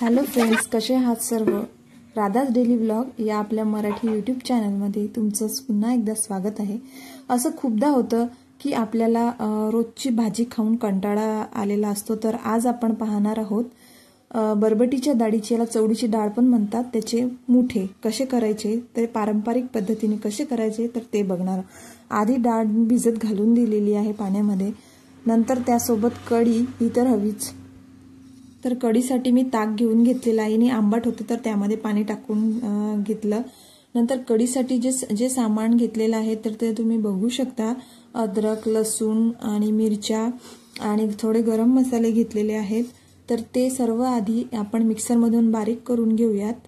Hello friends, कसे आहात सर्व? राधाज डेली व्लॉग या आपल्या मराठी यूट्यूब चॅनलमध्ये तुमचं पुन्हा एकदा स्वागत आहे. असं खूपदा होतं की आपल्याला रोजची भाजी खाऊन कंटाळा आलेला असतो. तर आज आपण पाहणार आहोत बरबटीच्या डाळीची, याला चवडीची डाळ पण म्हणतात, त्याचे मुठे कसे करायचे, ते पारंपरिक पद्धतीने कसे करायचे तर ते बघणार. आधी डाळ भिजत घालून दिलेली आहे पाण्यामध्ये. नंतर त्यासोबत कढी ही तर हवीच. तर कढीसाठी मी ताक घेऊन घेतलेला आहे आणि आंबट होतं तर त्यामध्ये पाणी टाकून घेतलं. नंतर कढीसाठी जे सामान घेतलेलं आहे तर ते तुम्ही बघू शकता. अद्रक, लसूण आणि मिरच्या आणि थोडे गरम मसाले घेतलेले आहेत. तर ते सर्व आधी आपण मिक्सरमधून बारीक करून घेऊयात.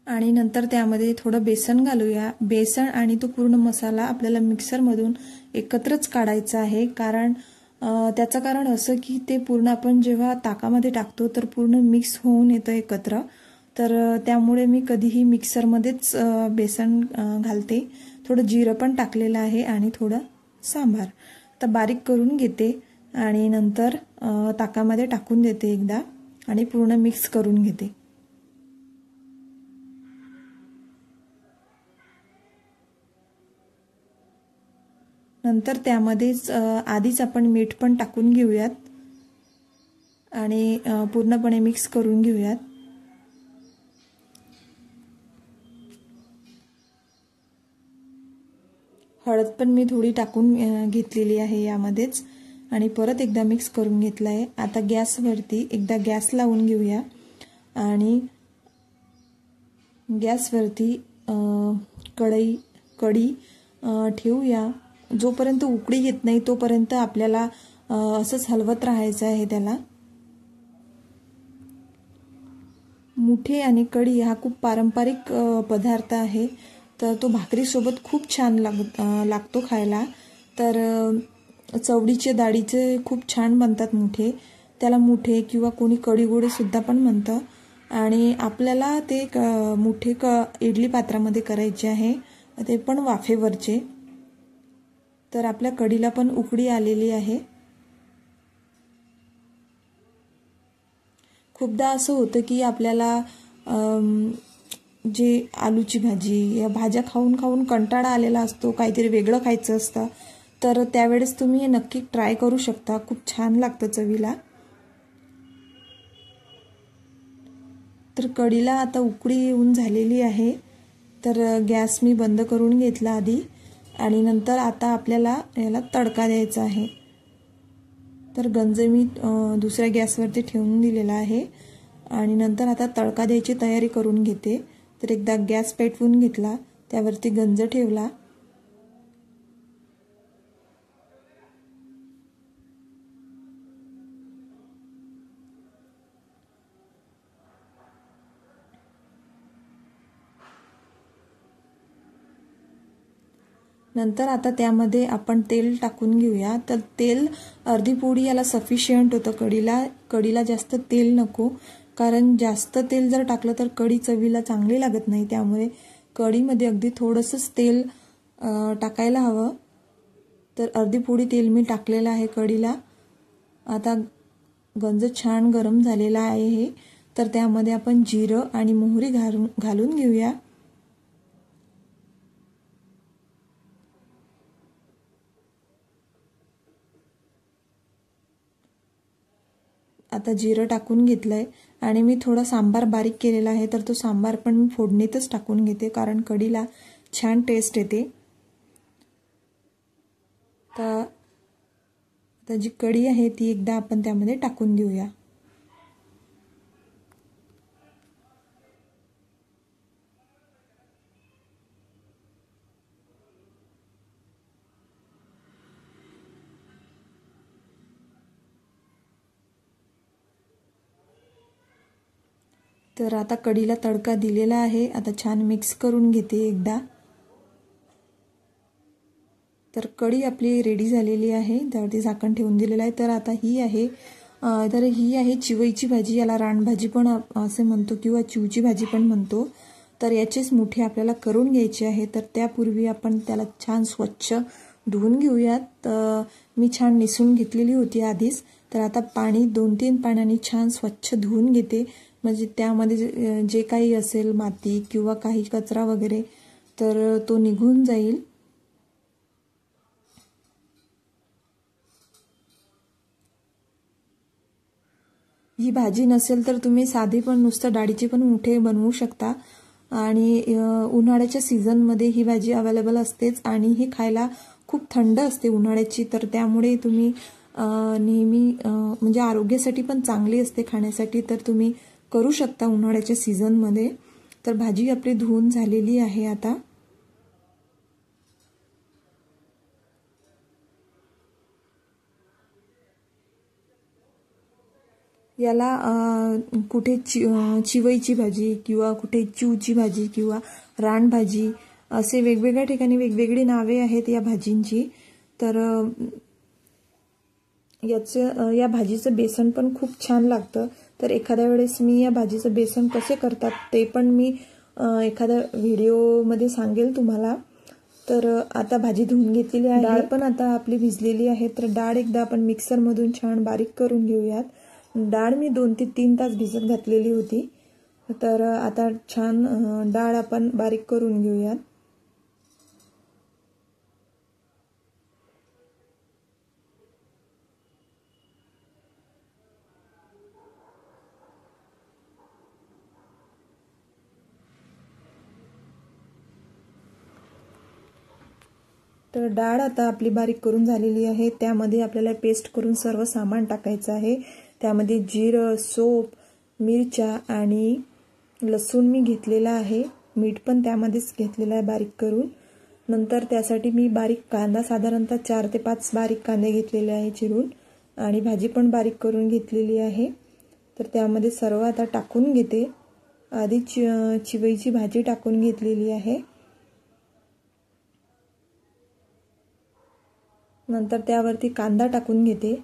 आणि नंतर त्यामध्ये थोडं बेसन घालूया. बेसन आणि तो पूर्ण मसाला आपल्याला मिक्सरमधून एकत्रच काढायचा आहे. त्याचं कारण असं की ते पूर्ण आपण जेव्हा ताकामध्ये टाकतो तर पूर्ण मिक्स होऊन येतं एकत्र. तर त्यामुळे मी कधीही मिक्सरमध्येच बेसन घालते. थोडं जिरं पण टाकलेलं आहे आणि थोडं सांबार. तर बारीक करून घेते आणि नंतर ताकामध्ये टाकून देते एकदा आणि पूर्ण मिक्स करून घेते. नंतर त्यामध्येच आधीच आपण मीठ पण टाकून घेऊयात आणि पूर्णपणे मिक्स करून घेऊयात. हळद पण मी थोडी टाकून घेतलेली आहे यामध्येच आणि परत एकदा मिक्स करून घेतलं आहे. आता गॅसवरती एकदा गॅस लावून घेऊया आणि गॅसवरती कढी ठेवूया. जोपर्यंत उकळी येत नाही तोपर्यंत आपल्याला असंच हलवत राहायचं आहे त्याला. मुठे आणि कढी हा खूप पारंपरिक पदार्थ आहे. तर तो भाकरीसोबत खूप छान लागतो खायला. तर चवडीचे डाळीचे खूप छान बनतात मुठे. त्याला मुठे किंवा कोणी कढीगोळे सुद्धा पण म्हणतं. आणि आपल्याला ते मुठे इडली पात्रामध्ये करायचे आहे, ते पण वाफेवरचे. तर आपल्या कढीला पण उकळी आलेली आहे. खूपदा असं होतं की आपल्याला जे आलूची भाजी या भाज्या खाऊन खाऊन कंटाळा आलेला असतो, काहीतरी वेगळं खायचं असतं. तर त्यावेळेस तुम्ही हे नक्की ट्राय करू शकता. खूप छान लागतं चवीला. तर कढीला आता उकळी येऊन झालेली आहे. तर गॅस मी बंद करून घेतला आधी आणि नंतर आता आपल्याला याला तडका द्यायचा आहे. तर गंज मी दुसऱ्या गॅसवरती ठेवून दिलेला आहे आणि नंतर आता तडका द्यायची तयारी करून घेते. तर एकदा गॅस पेटवून घेतला, त्यावरती गंज ठेवला. नंतर आता त्यामध्ये आपण तेल टाकून घेऊया. तर तेल अर्धी पोळी याला सफिशियंट होतं. कढीला जास्त तेल नको, कारण जास्त तेल जर टाकलं तर कढी चवीला चांगली लागत नाही. त्यामुळे कढीमध्ये अगदी थोडंसंच तेल टाकायला हवं. तर अर्धी पोळी तेल मी टाकलेलं आहे कढीला. आता गंज छान गरम झालेला आहे हे. तर त्यामध्ये आपण जिरं आणि मोहरी घालून घेऊया. आता जिरं टाकून घेतलंय आणि मी थोडा सांबार बारीक केलेला आहे. तर तो सांबार पण मी फोडणीतच टाकून घेते, कारण कढीला छान टेस्ट येते. तर जी कढी आहे ती एकदा आपण त्यामध्ये टाकून देऊया. तर आता कढीला तडका दिलेला आहे. आता छान मिक्स करून घेते एकदा. तर कढी आपली रेडी झालेली आहे. त्यावरती झाकण ठेवून दिलेलं आहे. तर आता ही आहे चिवईची भाजी. याला रानभाजी पण असे म्हणतो किंवा चिवची भाजी पण म्हणतो. तर याचेच मुठे आपल्याला करून घ्यायचे आहे. तर त्यापूर्वी आपण त्याला छान स्वच्छ धुवून घेऊयात. मी छान निसून घेतलेली होती आधीच, तर आता पाणी 2-3 पाण्याने छान स्वच्छ धुवून घेते, म्हणजे त्यामध्ये जे काही असेल माती किंवा काही कचरा वगैरे तर तो निघून जाईल. ही भाजी नसेल तर तुम्ही साधी पण नुसतं डाळीचे पण मुठे बनवू शकता. आणि उन्हाळ्याच्या सीझनमध्ये ही भाजी अवेलेबल असतेच आणि ही खायला खूप थंड असते उन्हाळ्याची, तर त्यामुळे तुम्ही नेहमी म्हणजे आरोग्यासाठी पण चांगली असते खाण्यासाठी, तर तुम्ही करू शकता उन्हाळ्याच्या सीझनमध्ये. तर भाजी आपली धुवून झालेली आहे आता. याला कुठे चिवईची भाजी किंवा कुठे चिवची भाजी किंवा रानभाजी असे वेगवेगळ्या ठिकाणी वेगवेगळी नावे आहेत या भाजींची. तर या भाजीचं बेसन पण खूप छान लागतं. तर एखाद्या वेळेस मी या भाजीचं बेसन कसे करतात ते पण मी एखाद्या व्हिडिओमध्ये सांगेल तुम्हाला. तर आता भाजी धुवून घेतलेली आहे, डाळ पण आता आपली भिजलेली आहे. तर डाळ एकदा आपण मिक्सरमधून छान बारीक करून घेऊयात. डाळ मी 2 ते 3 तास भिजत घातलेली होती. तर आता छान डाळ आपण बारीक करून घेऊयात. तर डाळ आता आपली बारीक करून झालेली आहे. त्यामध्ये आपल्याला पेस्ट करून सर्व सामान टाकायचं आहे. त्यामध्ये जिरं, सोप, मिरच्या आणि लसूण मी घेतलेला आहे. मीठ पण त्यामध्येच घेतलेलं आहे बारीक करून. नंतर त्यासाठी मी बारीक कांदा साधारणतः 4 ते 5 बारीक कांदे घेतलेले आहे चिरून, आणि भाजी पण बारीक करून घेतलेली आहे. तर त्यामध्ये सर्व आता टाकून घेते. आधी चिवईची भाजी टाकून घेतलेली आहे. नंतर त्यावरती कांदा टाकून घेते.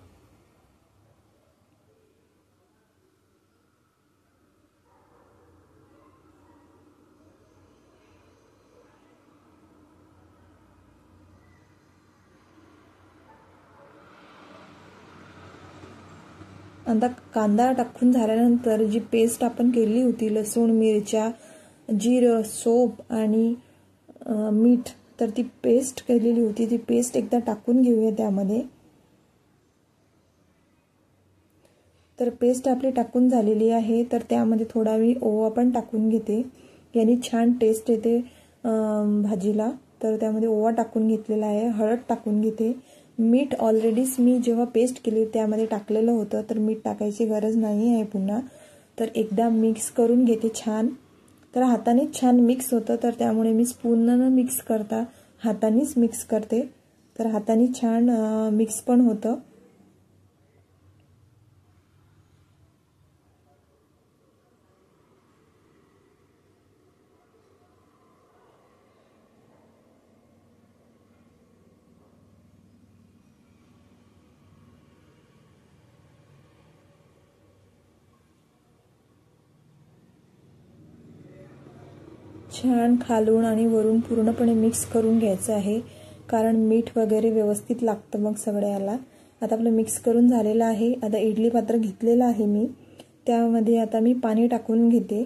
आता कांदा टाकून झाल्यानंतर जी पेस्ट आपण केली होती लसूण, मिरच्या, जिरं, सोप आणि मीठ, तर ती पेस्ट केलेली होती ती पेस्ट एकदा टाकून घेऊया त्यामध्ये. तर पेस्ट आपली टाकून झालेली आहे. तर त्यामध्ये थोडा मी ओवा पण टाकून घेते, यानी छान टेस्ट येते भाजीला. तर त्यामध्ये ओवा टाकून घेतलेला आहे. हळद टाकून घेते. मीठ ऑलरेडीच मी जेव्हा पेस्ट केली त्यामध्ये टाकलेलं होतं, तर मीठ टाकायची गरज नाही आहे पुन्हा. तर एकदा मिक्स करून घेते छान. तर हातानेच छान मिक्स होतं, तर त्यामुळे मी स्पूननं न मिक्स करता हातानेच मिक्स करते. तर हाताने छान मिक्स पण होतं. छान खालून आणि वरून पूर्णपणे मिक्स करून घ्यायचं आहे, कारण मीठ वगैरे व्यवस्थित लागतं मग सगळ्याला. आता आपलं मिक्स करून झालेलं आहे. आता इडली पात्र घेतलेलं आहे मी, त्यामध्ये आता मी पाणी टाकून घेते.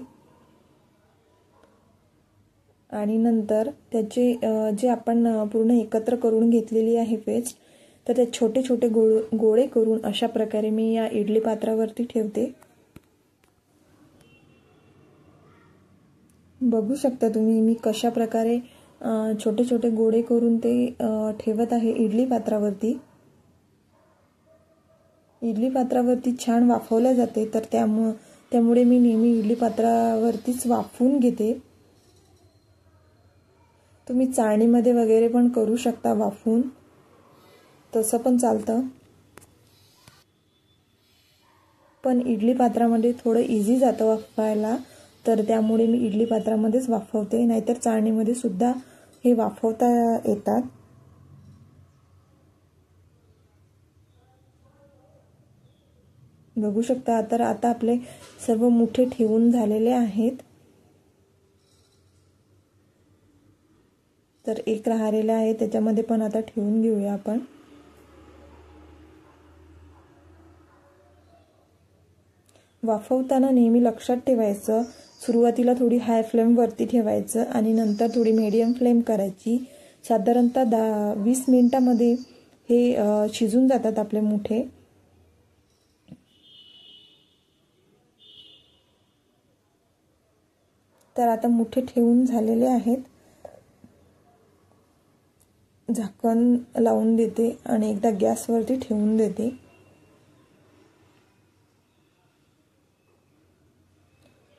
आणि नंतर त्याचे जे आपण पूर्ण एकत्र करून घेतलेली आहे पेस्ट, तर ते छोटे छोटे गोळे करून अशा प्रकारे मी या इडली पात्रावरती ठेवते. बघू शकता तुम्ही मी कशा प्रकारे छोटे छोटे गोळे करून ते ठेवत आहे इडली पात्रावरती. इडली पात्रावरती छान वाफवले जाते, तर त्यामुळे मी नेहमी इडली पात्रावरतीच वाफवून घेते. तुम्ही चाळणीमध्ये वगैरे पण करू शकता वाफवून, तसं पण चालतं. पण इडली पात्रामध्ये थोडं इझी जातं वाफवायला, तर त्यामुळे मी इडली पात्रामध्येच वाफवते. नाहीतर चाळणीमध्ये सुद्धा हे वाफवता येतात. बघू शकता. तर आता आपले सर्व मुठे ठेवून झालेले आहेत. तर एक राहिलेला आहे, त्याच्यामध्ये पण आता ठेवून घेऊया आपण. वाफवताना नेहमी लक्षात ठेवायचं, सुरुवातीला थोडी हाय फ्लेमवरती ठेवायचं आणि नंतर थोडी मीडियम फ्लेम करायची. साधारणतः 20 मिनिटांमध्ये हे शिजून जातात आपले मुठे. तर आता मुठे ठेवून झालेले आहेत. झाकण लावून देते आणि एकदा गॅसवरती ठेवून देते.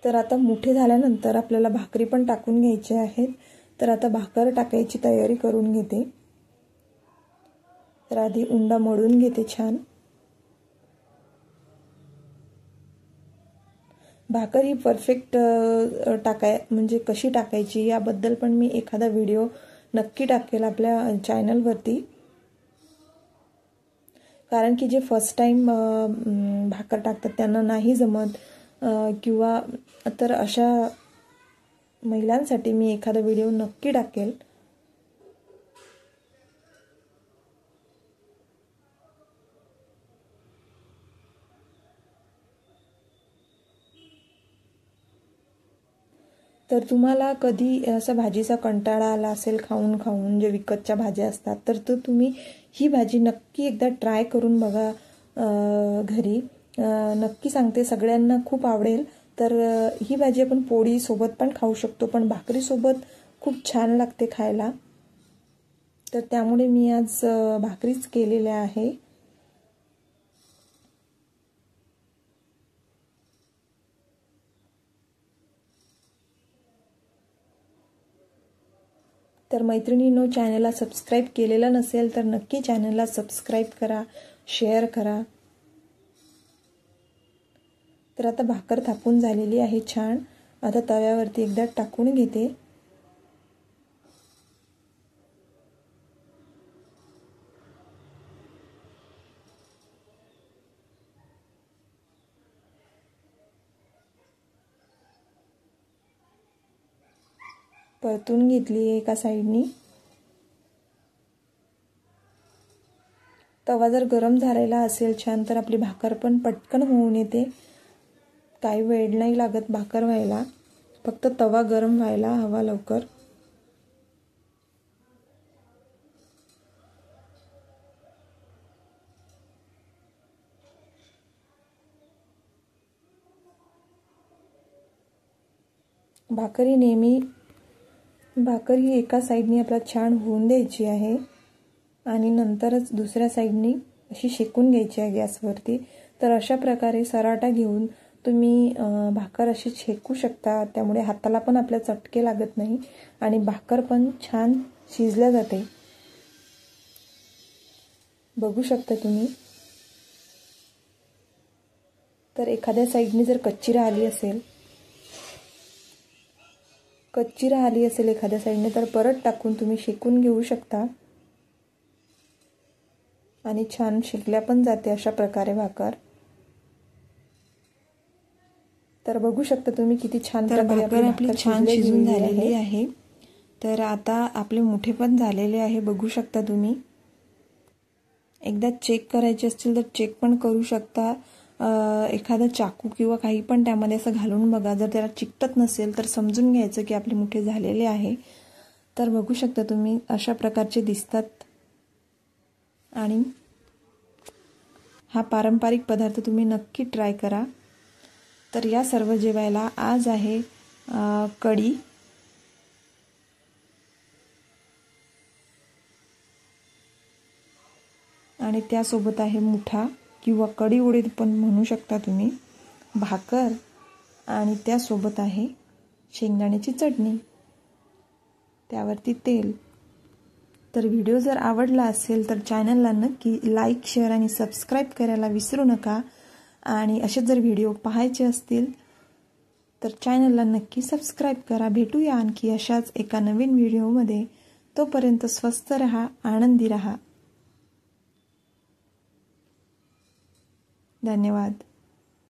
तर आता मुठे झाल्यानंतर आपल्याला भाकरी पण टाकून घ्यायची आहेत. तर आता भाकर टाकायची तयारी करून घेते. तर आधी उंडा मळून घेते छान. भाकर ही परफेक्ट म्हणजे कशी टाकायची याबद्दल पण मी एखादा व्हिडिओ नक्की टाकेल आपल्या चॅनलवरती. कारण की जे फर्स्ट टाइम भाकर टाकतात त्यांना नाही जमत किंवा तर अशा महिलांसाठी मी एखादा व्हिडिओ नक्की टाकेल. तर तुम्हाला कधी असा भाजीचा कंटाळा आला असेल खाऊन खाऊन, जे विकतच्या भाज्या असतात, तर तुम्ही ही भाजी नक्की एकदा ट्राय करून बघा घरी. नक्की सांगते सगळ्यांना खूप आवडेल. तर ही भाजी आपण पोळी सोबत पण खाऊ शकतो, पण भाकरीसोबत खूप छान लागते खायला. तर त्यामुळे मी आज भाकरीच केलेल्या आहे. तर मैत्रिणींनो, चॅनलला सबस्क्राईब केलेलं नसेल तर नक्की चॅनलला सबस्क्राईब करा, शेअर करा. तर आता भाकर थापून झालेली आहे छान. आता तव्यावरती एकदा टाकून घेते. परतून घेतली एका साईडनी. तवा जर गरम झालेला असेल छान तर आपली भाकर पण पटकन होऊन येते. काही वेळ नाही लागत भाकर व्हायला, फक्त तवा गरम व्हायला हवा लवकर. भाकर ही एका साईडनी आपल्याला छान होऊन द्यायची आहे आणि नंतरच दुसऱ्या साईडनी अशी शेकून घ्यायची आहे गॅसवरती. तर अशा प्रकारे सराटा घेऊन तुम्ही भाकर अशी शेकू शकता. त्यामुळे हाताला पण आपल्या चटके लागत नाही आणि भाकर पण छान शिजल्या जाते. बघू शकता तुम्ही. तर एखाद्या साईडनी जर कच्ची राहिली असेल एखाद्या साईडने, तर परत टाकून तुम्ही शेकून घेऊ शकता आणि छान शेकल्या पण जाते अशा प्रकारे भाकर. तर बघू शकता तुम्ही किती छान प्रकारे आपली छान शिजून झालेली आहे. तर आता आपले मुठे पण झालेले आहे, बघू शकता तुम्ही. एकदा चेक करायचे असतील तर चेक पण करू शकता. एखादा चाकू किंवा काही पण त्यामध्ये असं घालून बघा. जर त्याला चिकटत नसेल तर समजून घ्यायचं की आपले मुठे झालेले आहे. तर बघू शकता तुम्ही अशा प्रकारचे दिसतात. आणि हा पारंपरिक पदार्थ तुम्ही नक्की ट्राय करा. तर या सर्व जेवायला आज आहे कढी. आणि त्यासोबत आहे मुठा किंवा कढी उडीद पण म्हणू शकता तुम्ही, भाकर आणि त्यासोबत आहे शेंगदाण्याची चटणी, त्यावरती तेल. तर व्हिडिओ जर आवडला असेल तर चॅनलला नक्की लाईक, शेअर आणि सबस्क्राईब करायला विसरू नका. आणि असे जर व्हिडिओ पाहायचे असतील तर चॅनलला नक्की सबस्क्राईब करा. भेटूया आणखी अशाच एका नवीन व्हिडिओमध्ये. तोपर्यंत स्वस्थ रहा, आनंदी रहा. धन्यवाद.